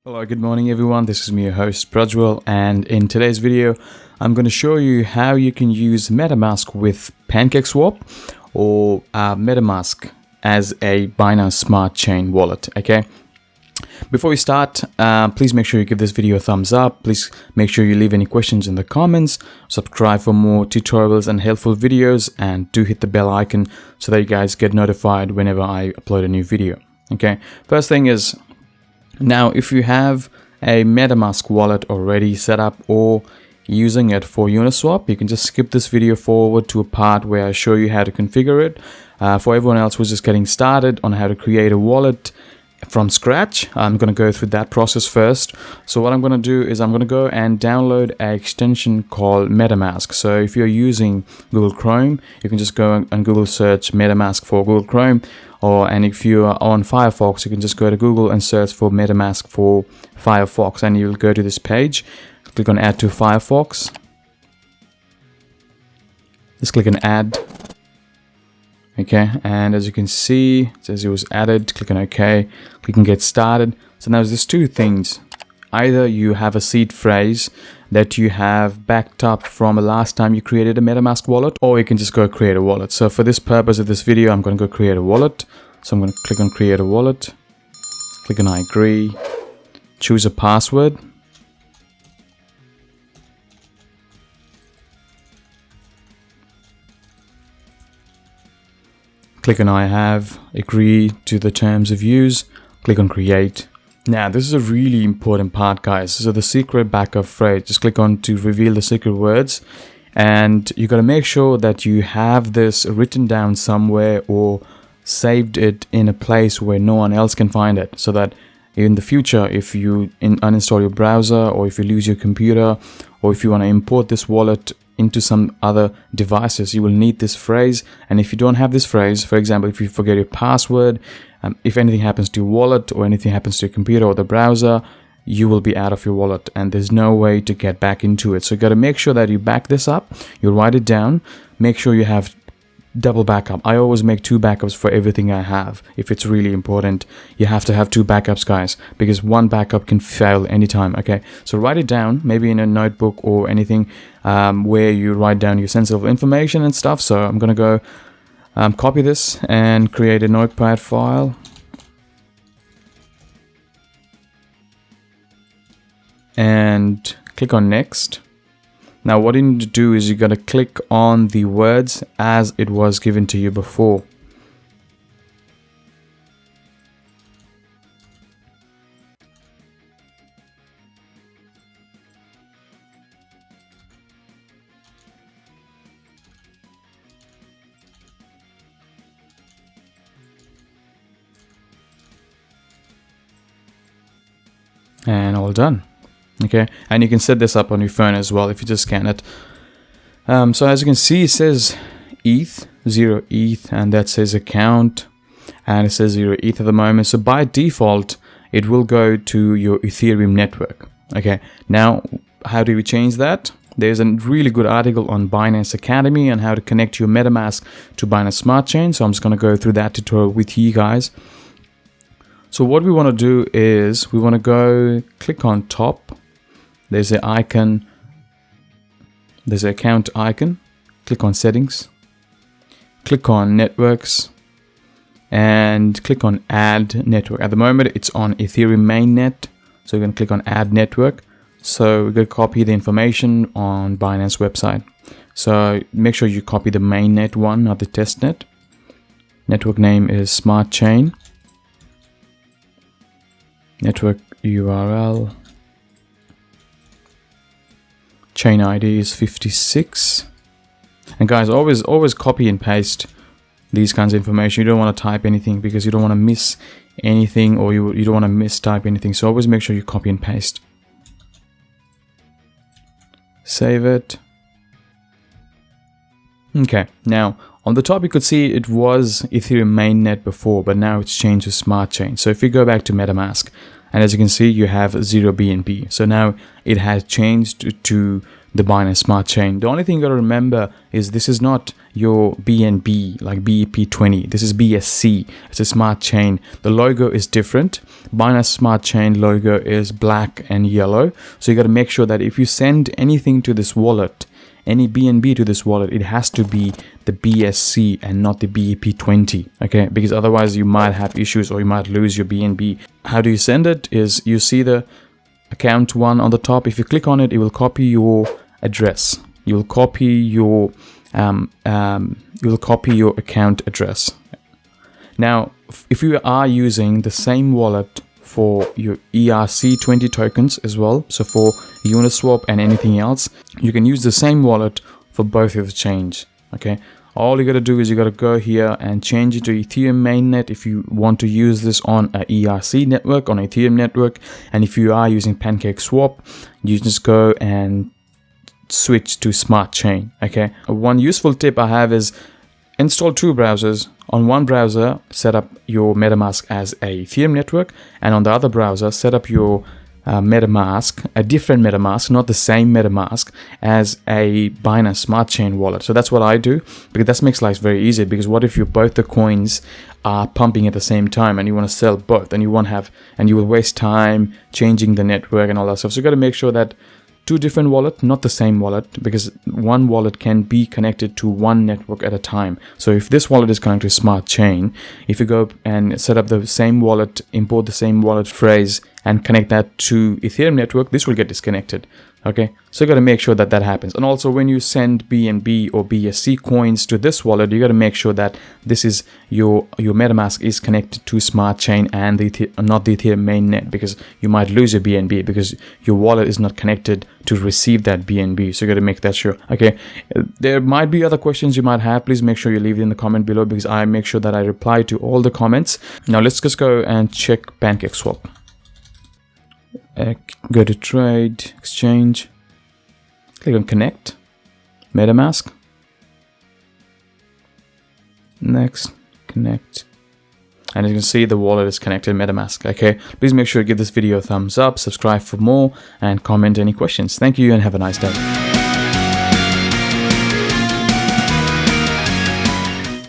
Hello, good morning everyone. This is me, your host Prajwal, and in today's video I'm going to show you how you can use Metamask with Pancakeswap or Metamask as a Binance Smart Chain wallet. Okay, before we start, please make sure you give this video a thumbs up. Please make sure you leave any questions in the comments, subscribe for more tutorials and helpful videos, and do hit the bell icon so that you guys get notified whenever I upload a new video. Okay, first thing is, now if you have a Metamask wallet already set up or using it for Uniswap, you can just skip this video forward to a part where I show you how to configure it. For everyone else who's just getting started on how to create a wallet from scratch, I'm going to go through that process first. So what I'm going to do is I'm going to go and download an extension called Metamask. So if you're using Google Chrome, you can just go and Google search Metamask for Google Chrome, and if you are on Firefox, you can just go to Google and search for Metamask for Firefox, and you'll go to this page. Click on Add to Firefox. Just click on Add. Okay, and as you can see, it says it was added. Click on OK. Click on Get Started. So now there's two things. Either you have a seed phrase that you have backed up from the last time you created a Metamask wallet, or you can just go create a wallet. So for this purpose of this video, I'm going to go create a wallet. So I'm going to click on Create a Wallet. Click on I agree. Choose a password. Click on I have, agree to the terms of use, click on create. Now this is a really important part, guys. So the secret backup phrase, just click on to reveal the secret words, and you got to make sure that you have this written down somewhere or saved it in a place where no one else can find it, so that in the future, if you uninstall your browser, or if you lose your computer, or if you want to import this wallet into some other devices, you will need this phrase. And if you don't have this phrase, for example, if you forget your password, if anything happens to your wallet or anything happens to your computer or the browser, you will be out of your wallet and there's no way to get back into it. So you got to make sure that you back this up, you write it down, make sure you have double backup. I always make 2 backups for everything I have. If it's really important, you have to have 2 backups, guys, because one backup can fail anytime. Okay, so write it down, maybe in a notebook or anything where you write down your sensitive information and stuff. So I'm gonna go copy this and create a notepad file, and click on next. Now what you need to do is you got to click on the words as it was given to you before. And all done. Okay, and you can set this up on your phone as well if you just scan it. So as you can see, it says ETH, 0 ETH, and that says account, and it says 0 ETH at the moment. So by default, it will go to your Ethereum network. Okay, now how do we change that? There's a really good article on Binance Academy on how to connect your Metamask to Binance Smart Chain. So I'm just going to go through that tutorial with you guys. So what we want to do is we want to go click on top. There's an icon, there's an account icon. Click on settings, click on networks, and click on add network. At the moment it's on Ethereum mainnet, so we're going to click on add network. So we're going to copy the information on Binance website. So make sure you copy the mainnet one, not the testnet. Network name is Smart Chain. Network URL. Chain ID is 56. And guys, always copy and paste these kinds of information. You don't want to type anything because you don't want to miss anything, or you don't want to mistype anything. So always make sure you copy and paste. Save it. Okay, now on the top you could see it was Ethereum mainnet before, but now it's changed to Smart Chain. So if we go back to Metamask, and as you can see, you have 0 BNB. So now it has changed to the Binance Smart Chain. The only thing you got to remember is this is not your BNB like BEP20. This is BSC. It's a smart chain. The logo is different. Binance Smart Chain logo is black and yellow. So you got to make sure that if you send anything to this wallet, any BNB to this wallet, it has to be the BSC and not the BEP20, okay? Because otherwise you might have issues or you might lose your BNB. How do you send it? Is you see the account one on the top. If you click on it, it will copy your address. You will copy your account address. Now, if you are using the same wallet for your ERC20 tokens as well, so for Uniswap and anything else, you can use the same wallet for both of the chains, okay? All you got to do is you got to go here and change it to Ethereum mainnet if you want to use this on a ERC network, on Ethereum network. And if you are using Pancakeswap, you just go and switch to Smart Chain, okay? One useful tip I have is install 2 browsers. On one browser, set up your Metamask as a Ethereum network, and on the other browser, set up your Metamask, a different Metamask, not the same Metamask, as a Binance Smart Chain wallet. So that's what I do, because that makes life very easy. Because what if both the coins are pumping at the same time and you want to sell both, and you will waste time changing the network and all that stuff. So you got to make sure that 2 different wallets, not the same wallet, because one wallet can be connected to one network at a time. So if this wallet is connected to Smart Chain, if you go and set up the same wallet, import the same wallet phrase, and connect that to Ethereum network, this will get disconnected. Okay, so you got to make sure that that happens. And also, when you send BNB or BSC coins to this wallet, you got to make sure that this is your MetaMask is connected to Smart Chain and not the Ethereum mainnet, because you might lose your BNB because your wallet is not connected to receive that BNB. So you got to make that sure. Okay, there might be other questions you might have. Please make sure you leave it in the comment below, because I make sure that I reply to all the comments. Now let's just go and check Pancakeswap. Go to trade, exchange, click on connect, MetaMask, next, connect, and you can see the wallet is connected to MetaMask. Okay, please make sure to give this video a thumbs up, subscribe for more, and comment any questions. Thank you and have a nice day.